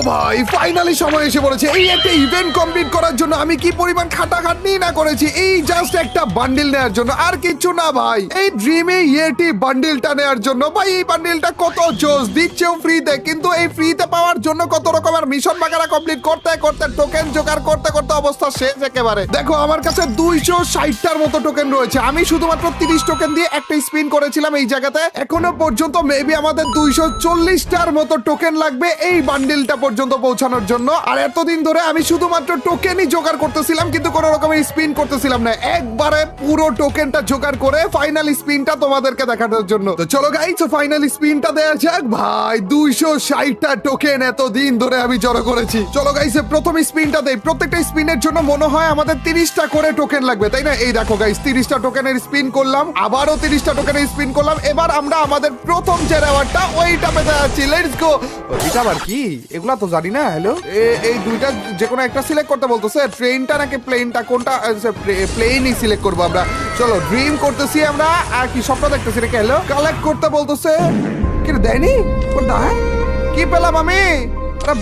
ভাই ফাইনালি সময় এসে পড়েছে এই একটা ইভেন্ট কমপ্লিট করার জন্য। আমি কি পরিমাণ খাটাখাটনি না করেছি এই জাস্ট একটা বান্ডিল নেওয়ার জন্য, আর কিছু না ভাই। এই ড্রিমে ইয়েটি বান্ডিলটা নেওয়ার জন্য ভাই, এই বান্ডিলটা কত জোস, দিচ্ছেও ফ্রিতে। কিন্তু এই ফ্রিতে পাওয়ার জন্য কত রকমের মিশন বাগারা কমপ্লিট করতে করতে, টোকেন জোগাড় করতে করতে অবস্থা শেষ একেবারে। দেখো আমার কাছে 260টার মতো টোকেন রয়েছে। আমি শুধুমাত্র 30 টোকেন দিয়ে একটা স্পিন করেছিলাম এই জায়গাতে। এখনো পর্যন্ত মেবি আমাদের 240টার মতো টোকেন লাগবে এই বান্ডিলটা পর্যন্ত পৌঁছানোর জন্য। আর এতদিন ধরে আমি শুধুমাত্র টোকেনই জোগাড় করতেছিলাম, কিন্তু কোনো রকমের স্পিন করতেছিলাম না। একবারে পুরো টোকেনটা জোগাড় করে ফাইনাল স্পিনটা তোমাদেরকে দেখানোর জন্য। তো চলো গাইস, ফাইনাল স্পিনটা দেয়া যাক। ভাই 260টা টোকেন এতদিন ধরে আমি জড়ো করেছি। চলো গাইস, প্রথম স্পিনটা দেই। প্রত্যেকটা স্পিনের জন্য মনে হয় আমাদের 30টা করে টোকেন লাগবে, তাই না? এই দেখো গাইস, 30টা টোকেনের স্পিন করলাম, আবারও 30টা টোকেনের স্পিন করলাম। এবার আমরা আমাদের প্রথম যে রেওয়ার্ডটা ওইটা পেতে যাচ্ছি। Let's go. এটা আবার কি? এগুলা তো জানি না। হ্যালো, এই দুইটা যে কোনো একটা সিলেক্ট করতে বলতেছে। ট্রেনটা নাকি প্লেনটা, কোনটা? প্লেনই সিলেক্ট করবো আমরা। চলো, ড্রিম করতেছি আমরা। আর কি স্বপ্ন দেখতেছি নাকি? হ্যালো, কালেক্ট করতে বলতেছে। কি দেয়নি? কি পেলাম আমি?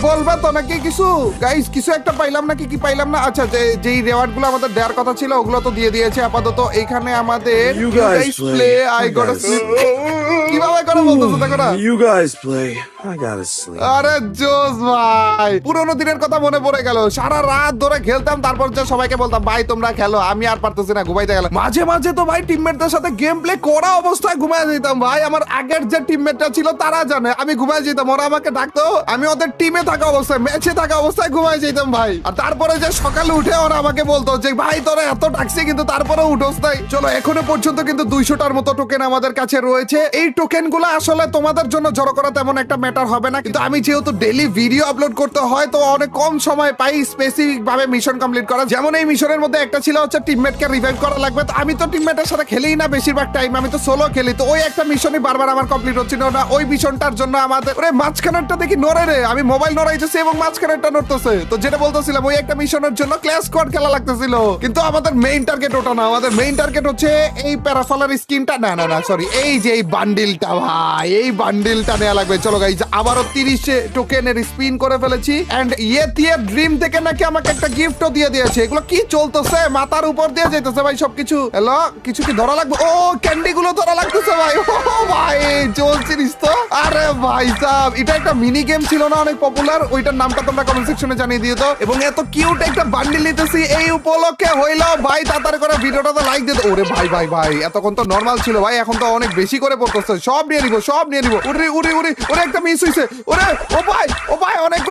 বলবা তো নাকি কিছু? গাইস কিছু একটা পাইলাম নাকি? কি পাইলাম না? আচ্ছা, যেই রেওয়ার্ড গুলো আমাদের দেওয়ার কথা ছিল ওগুলো তো দিয়ে দিয়েছে আপাতত। এখানে আমাদের প্লে আই গট স্লিপ কিভাবে করে বলতেছে দেখো না। You guys play. I gotta sleep. আরে জোস ভাই, পুরোনো দিনের কথা মনে পড়ে গেল। সারা রাত ধরে খেলতাম, তারপর যে সবাইকে বলতাম ভাই তোমরা খেলো, আমি আর পারতেছি না, ঘুমাইতে গেলাম। মাঝে মাঝে তো ভাই টিমমেটদের সাথে গেম প্লে করা অবস্থায় ঘুমায় যেতাম ভাই। আমার আগের যে টিমমেটটা ছিল তারা জানে আমি ঘুমায় যেতাম। ওরা আমাকে ডাকতো, আমি ওদের টিমে থাকা অবস্থায়, ম্যাচে থাকা অবস্থায় ঘুমায় যেতাম ভাই। আর তারপরে যে সকালে উঠে ওরা আমাকে বলতো যে ভাই তোরা এত ডাকছি কিন্তু তারপরে উঠোস নাই। চলো, এখনো পর্যন্ত কিন্তু 200টার মতো টোকেন আমাদের কাছে রয়েছে। এই টোকেন গুলো আসলে তোমাদের জন্য জড়ো করা তেমন একটা ম্যাটার হবে না, কিন্তু আমি যেহেতু ডেইলি ভিডিও আপলোড করতে হয় তো অনেক কম সময় পাই স্পেসিফিক ভাবে মিশন কমপ্লিট করা। যেমন এই মিশনের মধ্যে একটা ছিল হচ্ছে টিমমেটকে রিভাইভ করা লাগবে। তো আমি তো টিমমেটের সাথে খেলেই না বেশিরভাগ টাইম, আমি তো সোলো খেলি। তো ওই একটা মিশনই বারবার আমার কমপ্লিট হচ্ছিল না। ওই মিশনটার জন্য আমাদের মাঝখানেরটা দেখি নড়ে রে, আমি মোবাইল নড়াইতেছি এবং মাঝখানেরটা নড়তেছে। তো যেটা বলতেছিলাম, ওই একটা মিশনের জন্য ক্ল্যাশ স্কোয়াড খেলা লাগতেছিল। কিন্তু আমাদের মেইন টার্গেট ওটা না। আমাদের মেইন টার্গেট হচ্ছে এই প্যারাফলার স্কিনটা, না না না সরি, এই যে এই বান্ডিলটা ভাই, এই বান্ডিলটা নেওয়া লাগবে। চলো গাইস, আবারও 30 টোকেনের স্পিন করে ফেলেছি। এন্ড ইয়ে ড্রিম থেকে নাকি আমাকে একটা গিফটও দিয়ে দিয়েছে। এগুলো কি চলতেছে? মাথার উপর দিয়ে যেতেছে ভাই সবকিছু। হ্যালো, কিছু কি ধরা লাগবে? ও ক্যান্ডি গুলো ধরা লাগতেছে ভাই। ও ভাই চলছিস তো। আরে ভাই সাহেব, এটা একটা মিনি গেম ছিল না অনেক পপুলার? ওইটার নামটা তোমরা কমেন্ট সেকশনে জানিয়ে দিও তো। এবং এত কিউট একটা বান্ডিল নিতেছি এই উপলক্ষে হইলো ভাই, তাড়াতাড়ি করে ভিডিওটা তো লাইক দিয়ে দাও। ওরে ভাই ভাই ভাই, এতক্ষণ তো নরমাল ছিল ভাই, এখন তো অনেক বেশি করে পড়তেছে। সব নিয়ে নিবো, সব নিয়ে নিবো। উড়ি উড়ি উড়ি, ওরে একটা মিস হইছে। ওরে ও ভাই, ও ভাই অনেক